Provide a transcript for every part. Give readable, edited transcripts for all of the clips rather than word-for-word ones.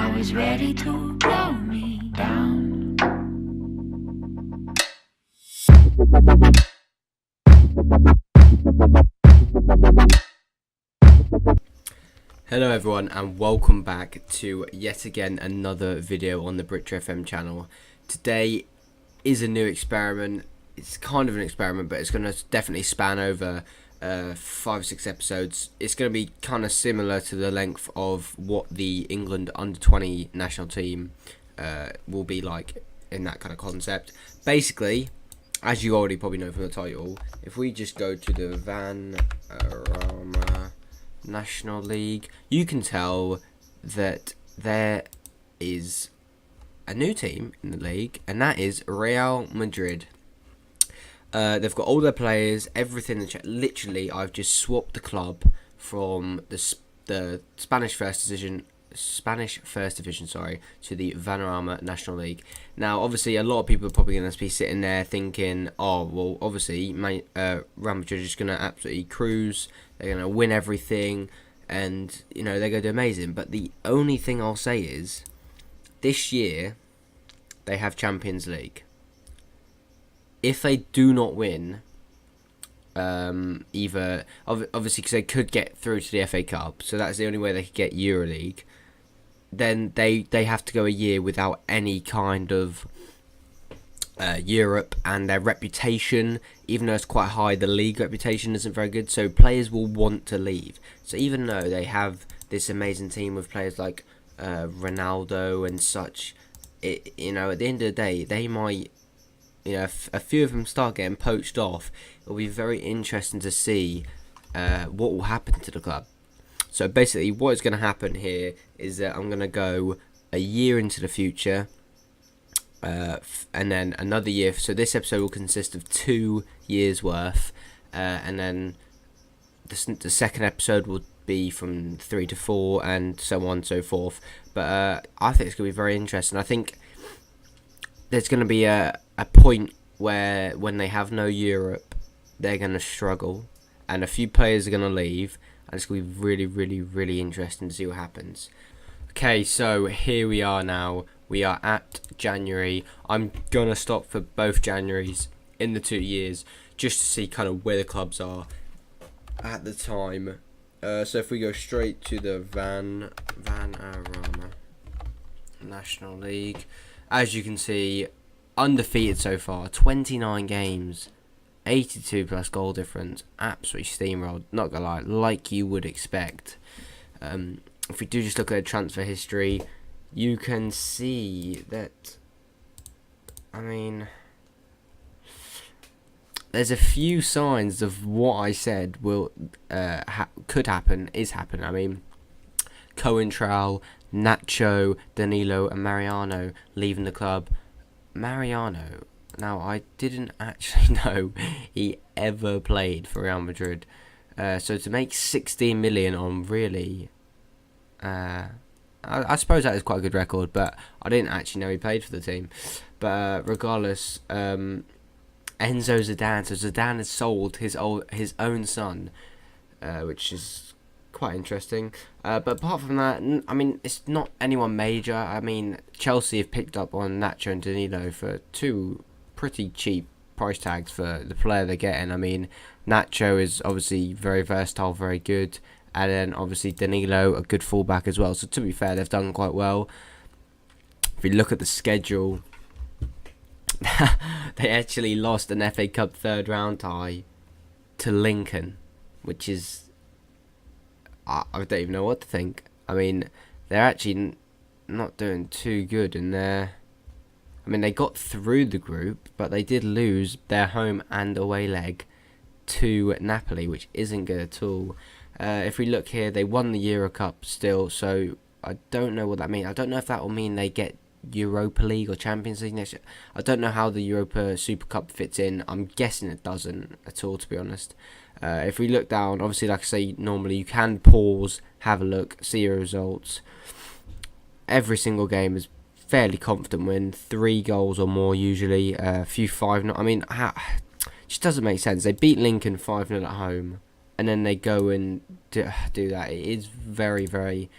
always ready to blow me down. Hello everyone and welcome back to yet again another video on the Brit FM channel. Today is a new experiment. It's kind of an experiment, but it's going to definitely span over 5-6 episodes. It's going to be kind of similar to the length of what the England under-20 national team will be like in that kind of concept. Basically, as you already probably know from the title, if we just go to the Vanarama National League, you can tell that there is a new team in the league, and that is Real Madrid. They've got all their players, everything. Literally, I've just swapped the club from the Spanish First Division, to the Vanarama National League. Now, obviously, a lot of people are probably going to be sitting there thinking, "Oh, well, obviously, Real Madrid are just going to absolutely cruise. They're going to win everything, and they're going to do amazing." But the only thing I'll say is, this year they have Champions League. If they do not win, either obviously because they could get through to the FA Cup, so that's the only way they could get EuroLeague. Then they have to go a year without any kind of Europe, and their reputation, even though it's quite high, the league reputation isn't very good. So players will want to leave. So even though they have this amazing team with players like Ronaldo and such, at the end of the day, they might. If a few of them start getting poached off, it'll be very interesting to see what will happen to the club. So basically, what is going to happen here is that I'm going to go a year into the future, and then another year. So this episode will consist of 2 years worth, and then the second episode will be from 3 to 4, and so on and so forth. But I think it's going to be very interesting. I think there's going to be a point where when they have no Europe, they're going to struggle, and a few players are going to leave, and it's going to be really, really, really interesting to see what happens. Okay, so here we are now. We are at January. I'm going to stop for both Januaries in the 2 years just to see kind of where the clubs are at the time. So if we go straight to the Vanarama National League, as you can see, undefeated so far, 29 games, 82 plus goal difference, absolutely steamrolled, not gonna lie, like you would expect. If we do just look at the transfer history, you can see that, there's a few signs of what I said could happen, is happening. Coentrao, Nacho, Danilo and Mariano leaving the club. Mariano, now I didn't actually know he ever played for Real Madrid. So to make 16 million on really, I suppose that is quite a good record, but I didn't actually know he played for the team. But regardless, Enzo Zidane. So Zidane has sold his own son, which is quite interesting. But apart from that, it's not anyone major. Chelsea have picked up on Nacho and Danilo for 2 pretty cheap price tags for the player they're getting. Nacho is obviously very versatile, very good, and then obviously Danilo, a good fullback as well. So to be fair, they've done quite well. If we look at the schedule, they actually lost an FA Cup third round tie to Lincoln, which is, I don't even know what to think. They're actually not doing too good in there. They got through the group, but they did lose their home and away leg to Napoli, which isn't good at all. If we look here, they won the Euro Cup still, so I don't know what that means. I don't know if that will mean they get Europa League or Champions League next year. I don't know how the Europa Super Cup fits in. I'm guessing it doesn't at all, to be honest. If we look down, obviously, like I say, normally you can pause, have a look, see your results. Every single game is fairly confident win, 3 goals or more usually, a few 5-0. It just doesn't make sense. They beat Lincoln 5-0 at home, and then they go and do that. It is very, very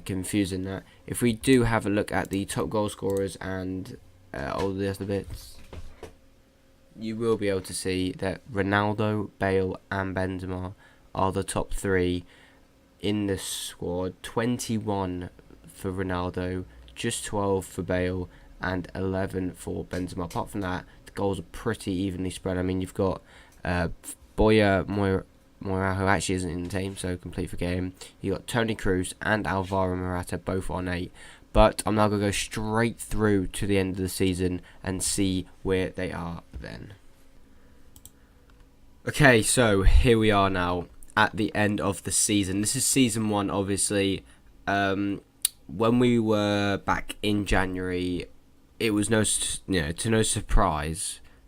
confusing that. If we do have a look at the top goal scorers and all the other bits, you will be able to see that Ronaldo, Bale and Benzema are the top three in the squad. 21 for Ronaldo, just 12 for Bale and 11 for Benzema. Apart from that, the goals are pretty evenly spread. I mean, you've got Boya Moira, who actually isn't in the team, so complete forget him. You got Toni Kroos and Alvaro Morata, both on 8. But I'm now going to go straight through to the end of the season and see where they are then. Okay, so here we are now at the end of the season. This is season 1, obviously. When we were back in January, it was no surprise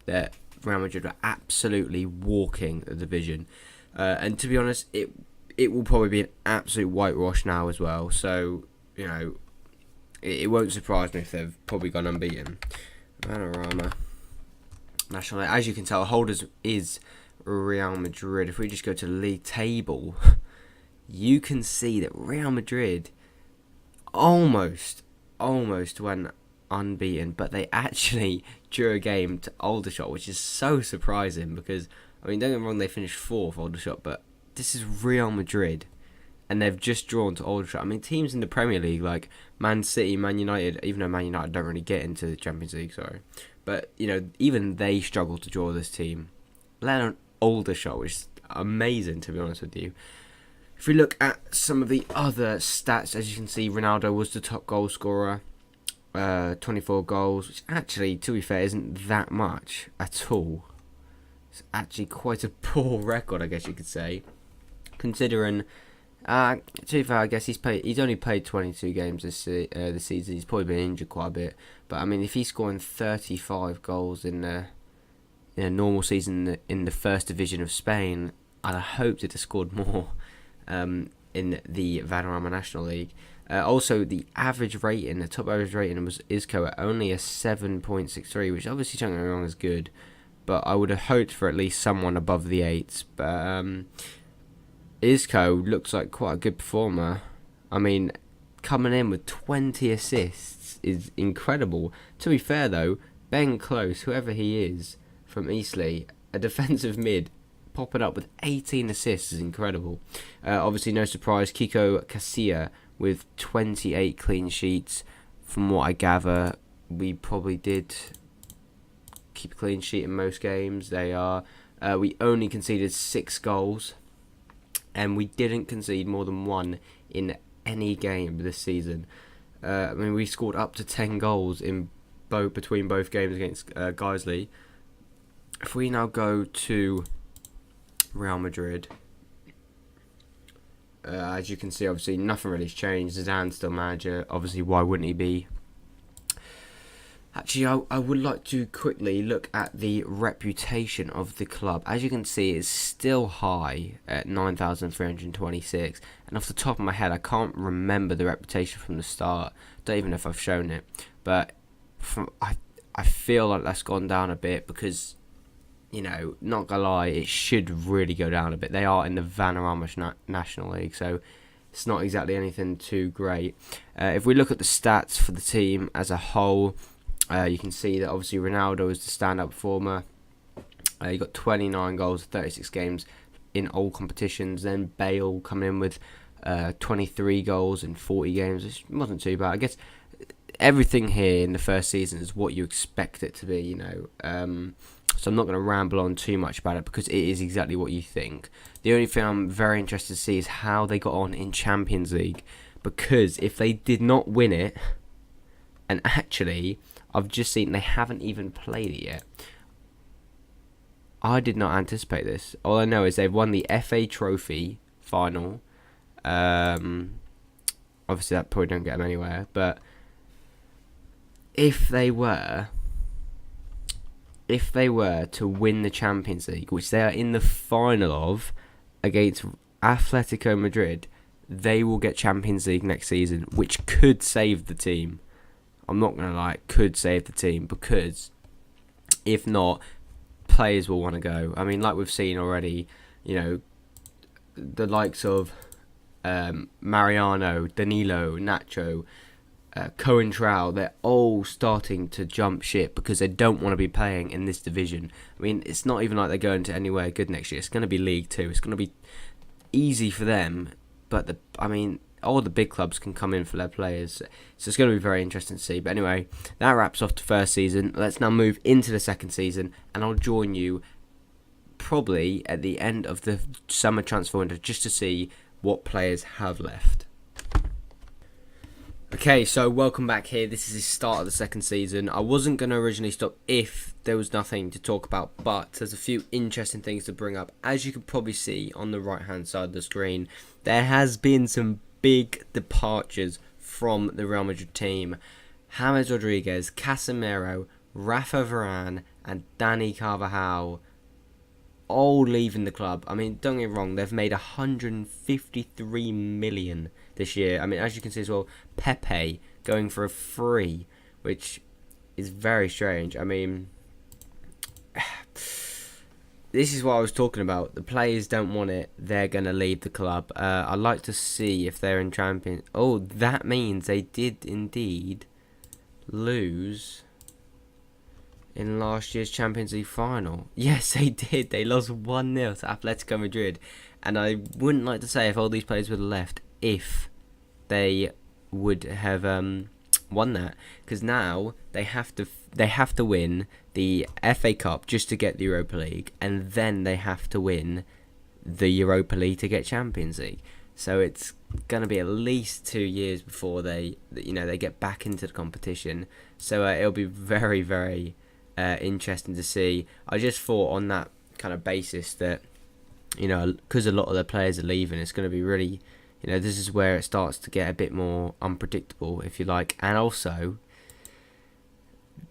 that Real Madrid were absolutely walking the division. And to be honest, it will probably be an absolute whitewash now as well. So, it won't surprise me if they've probably gone unbeaten. Panorama. National, as you can tell, holders is Real Madrid. If we just go to the league table, you can see that Real Madrid almost went unbeaten, but they actually drew a game to Aldershot, which is so surprising because, I mean, don't get me wrong, they finished 4th Aldershot, but this is Real Madrid. And they've just drawn to Aldershot. I mean, teams in the Premier League like Man City, Man United, even though Man United don't really get into the Champions League, sorry. But, even they struggle to draw this team. Let alone Aldershot, which is amazing, to be honest with you. If we look at some of the other stats, as you can see, Ronaldo was the top goal scorer. 24 goals, which actually, to be fair, isn't that much at all. It's actually quite a poor record, I guess you could say. Considering... to be fair, I guess he's only played 22 games this season. He's probably been injured quite a bit. But, I mean, if he's scoring 35 goals in a normal season in the first division of Spain, I'd have hoped he'd have scored more in the Vanarama National League. Also, the average rating, the top average rating was Isco at only a 7.63, which obviously, don't get me wrong, is good. But I would have hoped for at least someone above the 8s. But... Isco looks like quite a good performer. I mean, coming in with 20 assists is incredible. To be fair, though, Ben Close, whoever he is, from Eastleigh, a defensive mid, popping up with 18 assists is incredible. Obviously, no surprise, Kiko Casilla with 28 clean sheets. From what I gather, we probably did keep a clean sheet in most games. We only conceded 6 goals. And we didn't concede more than 1 in any game this season. I mean, we scored up to 10 goals in between both games against Guiseley. If we now go to Real Madrid, as you can see, obviously nothing really has changed. Zidane's still manager. Obviously, why wouldn't he be? Actually, I would like to quickly look at the reputation of the club. As you can see, it's still high at 9,326. And off the top of my head, I can't remember the reputation from the start. Don't even know if I've shown it. But I feel like that's gone down a bit because, not gonna lie, it should really go down a bit. They are in the Vanarama National League, so it's not exactly anything too great. If we look at the stats for the team as a whole... you can see that obviously Ronaldo is the standout performer. He got 29 goals, 36 games in all competitions. Then Bale coming in with 23 goals in 40 games, which wasn't too bad. I guess everything here in the first season is what you expect it to be, So I'm not going to ramble on too much about it because it is exactly what you think. The only thing I'm very interested to see is how they got on in Champions League. Because if they did not win it, and actually... I've just seen they haven't even played it yet. I did not anticipate this. All I know is they've won the FA Trophy final. Obviously, that probably don't get them anywhere. But if they were to win the Champions League, which they are in the final of against Atletico Madrid, they will get Champions League next season, which could save the team. I'm not going to lie, it could save the team because if not, players will want to go. I mean, like we've seen already, the likes of Mariano, Danilo, Nacho, Cohen Trowell, they're all starting to jump ship because they don't want to be playing in this division. I mean, it's not even like they're going to anywhere good next year. It's going to be League Two. It's going to be easy for them, but all the big clubs can come in for their players. So it's going to be very interesting to see. But anyway, that wraps off the first season. Let's now move into the second season, and I'll join you probably at the end of the summer transfer window just to see what players have left. Okay, so welcome back here. This is the start of the second season. I wasn't going to originally stop if there was nothing to talk about, but there's a few interesting things to bring up. As you can probably see on the right-hand side of the screen, there has been some big departures from the Real Madrid team. James Rodriguez, Casemiro, Rafa Varane, and Dani Carvajal all leaving the club. I mean, don't get me wrong, they've made 153 million this year. I mean, as you can see as well, Pepe going for a free, which is very strange. I mean, this is what I was talking about. The players don't want it. They're going to leave the club. I'd like to see if they're in Champions. Oh, that means they did indeed lose in last year's Champions League final. Yes, they did. They lost 1-0 to Atletico Madrid. And I wouldn't like to say if all these players would have left, if they would have won that. Because now they have to win the FA Cup just to get the Europa League. And then they have to win the Europa League to get Champions League. So it's going to be at least 2 years before they get back into the competition. So it'll be very, very interesting to see. I just thought on that kind of basis that, because a lot of the players are leaving, it's going to be really, this is where it starts to get a bit more unpredictable, if you like. And also,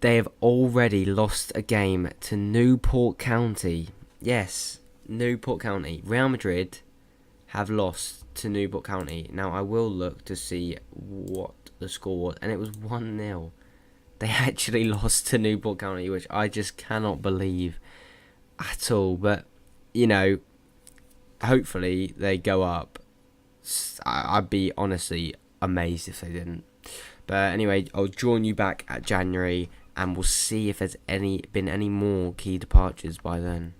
they have already lost a game to Newport County. Yes, Newport County. Real Madrid have lost to Newport County. Now, I will look to see what the score was, and it was 1-0. They actually lost to Newport County, which I just cannot believe at all. But, hopefully they go up. I'd be honestly amazed if they didn't. But anyway, I'll join you back at January, and we'll see if there's been any more key departures by then.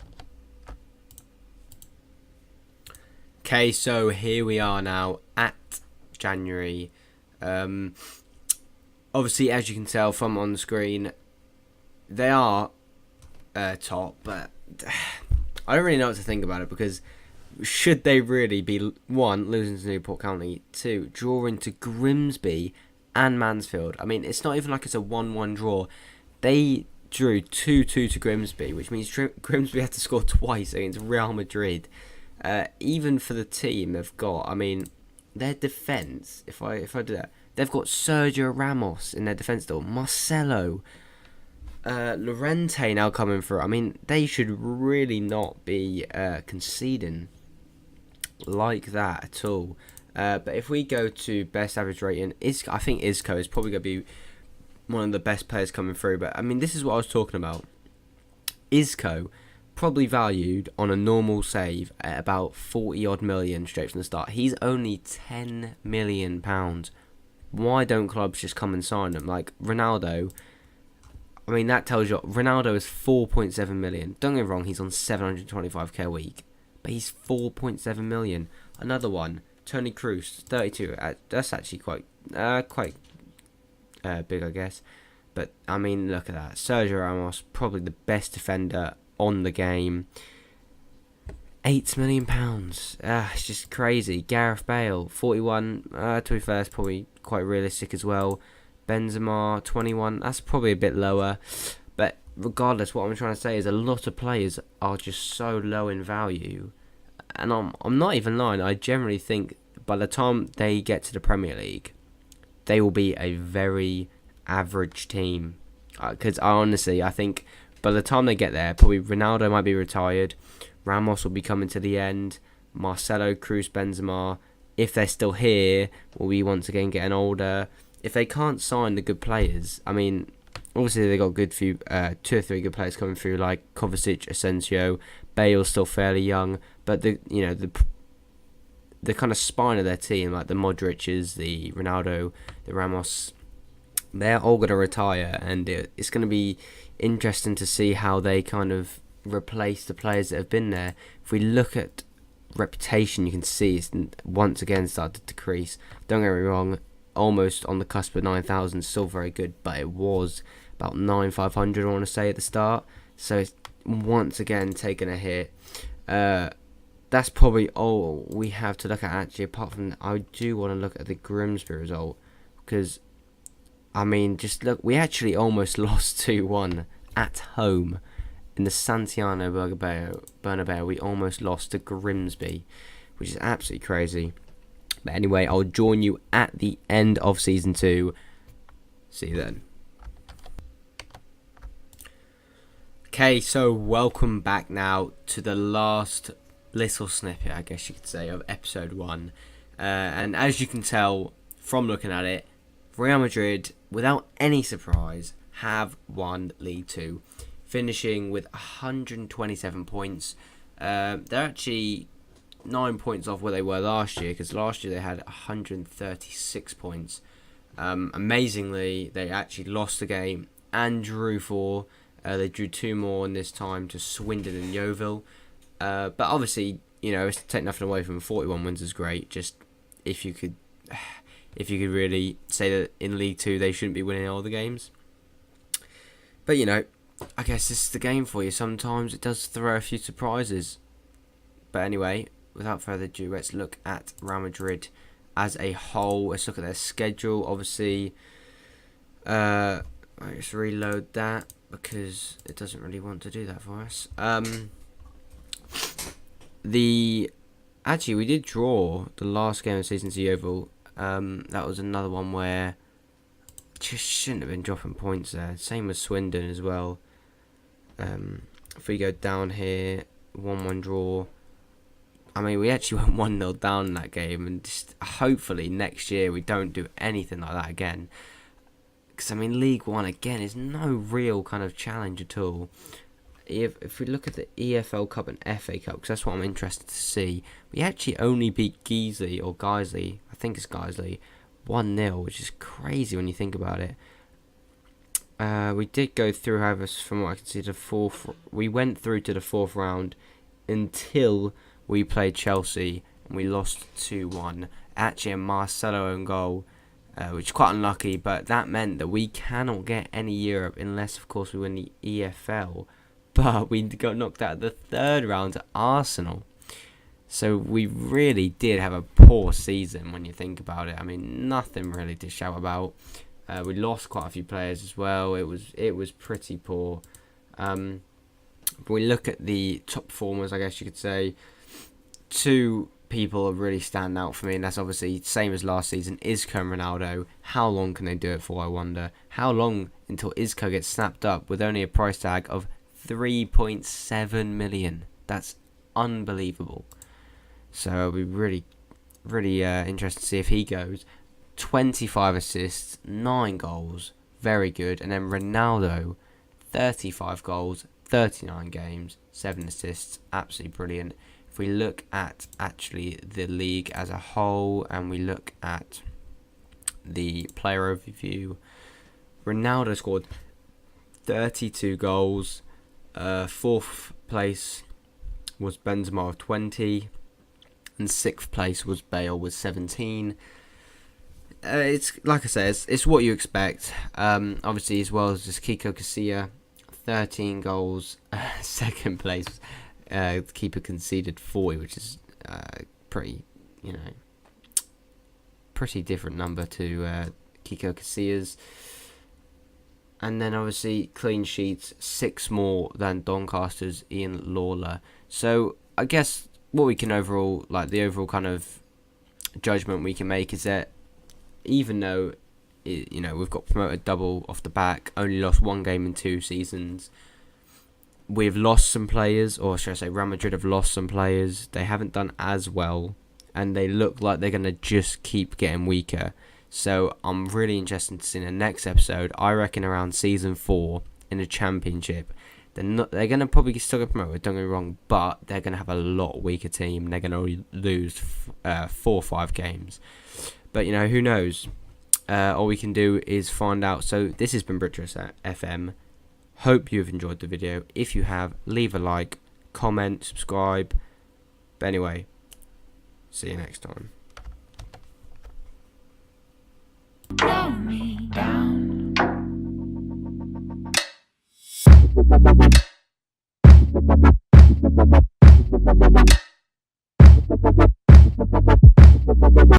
Okay, so here we are now at January. Obviously, as you can tell from on the screen, they are top, but I don't really know what to think about it, because should they really be, 1, losing to Newport County, 2, drawing to Grimsby and Mansfield? I mean, it's not even like it's a 1-1 draw. They drew 2-2 to Grimsby, which means Grimsby had to score twice against Real Madrid. Even for the team they've got, I mean, their defence, if I do that, they've got Sergio Ramos in their defence still, Marcelo, Llorente now coming through. I mean, they should really not be conceding like that at all. But if we go to best average rating, I think Isco is probably going to be one of the best players coming through. But I mean, this is what I was talking about. Isco probably valued on a normal save at about 40 odd million straight from the start. He's only £10 million. Why don't clubs just come and sign him? Like Ronaldo, I mean, that tells you Ronaldo is 4.7 million. Don't get me wrong, he's on 725k a week, but he's 4.7 million. Another one, Toni Kroos, 32. That's actually quite big, I guess. But I mean, look at that. Sergio Ramos, probably the best defender on the game. £8 million. It's just crazy. Gareth Bale, 41. To be fair, it's probably quite realistic as well. Benzema, 21. That's probably a bit lower. But regardless, what I'm trying to say is a lot of players are just so low in value. And I'm not even lying. I generally think by the time they get to the Premier League, they will be a very average team. Because I think by the time they get there, probably Ronaldo might be retired. Ramos will be coming to the end. Marcelo, Kroos, Benzema, if they're still here, will be once again getting older. If they can't sign the good players, I mean, obviously they got good few, 2 or 3 good players coming through, like Kovacic, Asensio. Bale's still fairly young, but the the kind of spine of their team, like the Modric's, the Ronaldo, the Ramos, they're all going to retire, and it's going to be interesting to see how they kind of replace the players that have been there. If we look at reputation, you can see it's once again started to decrease. Don't get me wrong, almost on the cusp of 9,000, still very good, but it was about 9,500, I want to say, at the start. So it's once again taken a hit. That's probably all we have to look at, actually. Apart from that, I do want to look at the Grimsby result, because I mean, just look, we actually almost lost 2-1 at home in the Santiago Bernabeu. We almost lost to Grimsby, which is absolutely crazy. But anyway, I'll join you at the end of Season 2. See you then. Okay, so welcome back now to the last little snippet, I guess you could say, of Episode 1. And as you can tell from looking at it, Real Madrid, without any surprise, have won League 2, finishing with 127 points. They're actually 9 points off where they were last year, because last year they had 136 points. Amazingly, they actually lost the game and drew 4. They drew 2 more in this time to Swindon and Yeovil. But obviously, you know, to take nothing away from 41 wins is great. Just if you could really say that in League 2 they shouldn't be winning all the games. But, you know, I guess this is the game for you. Sometimes it does throw a few surprises. But anyway, without further ado, let's look at Real Madrid as a whole. Let's look at their schedule. Obviously, let's reload that, because it doesn't really want to do that for us. Actually, we did draw the last game of the season to Yeovil. That was another one where just shouldn't have been dropping points there. Same with Swindon as well. If we go down here, 1-1 draw. I mean, we actually went 1-0 down in that game, and just hopefully next year we don't do anything like that again. Because, I mean, League 1, again, is no real kind of challenge at all. If we look at the EFL Cup and FA Cup, because that's what I'm interested to see, we actually only beat Guiseley, I think it's Guiseley, 1-0, which is crazy when you think about it. We did go through, however, from what I can see, we went through to the 4th round until we played Chelsea, and we lost 2-1. Actually, a Marcelo own goal, which is quite unlucky, but that meant that we cannot get any Europe unless, of course, we win the EFL. But we got knocked out of the 3rd round to Arsenal. So we really did have a poor season when you think about it. I mean, nothing really to shout about. We lost quite a few players as well. It was pretty poor. If we look at the top performers, I guess you could say, 2 people really stand out for me, and that's obviously same as last season, Isco and Ronaldo. How long can they do it for, I wonder? How long until Isco gets snapped up with only a price tag of 3.7 million? That's unbelievable. So it'll be really, really interesting to see if he goes. 25 assists, 9 goals, very good. And then Ronaldo, 35 goals, 39 games, 7 assists, absolutely brilliant. If we look at actually the league as a whole, and we look at the player overview, Ronaldo scored 32 goals. 4th place was Benzema with 20, and 6th place was Bale with 17. It's like I said, it's what you expect. Obviously, as well as just Kiko Casilla, 13 goals. 2nd place, the keeper conceded 40, which is pretty different number to Kiko Casilla's. And then obviously clean sheets, 6 more than Doncaster's Ian Lawler. So I guess what we can the overall kind of judgment we can make is that even though we've got promoted double off the back, only lost 1 game in 2 seasons, we've lost some players, or should I say Real Madrid have lost some players. They haven't done as well, and they look like they're going to just keep getting weaker. So I'm really interested to see in the next episode, I reckon around Season 4 in the Championship, They're going to probably still get promoted, don't get me wrong, but they're going to have a lot weaker team. They're going to lose 4 or 5 games. But, who knows? All we can do is find out. So this has been Britris at FM. Hope you've enjoyed the video. If you have, leave a like, comment, subscribe. But anyway, see you next time. Blow me down.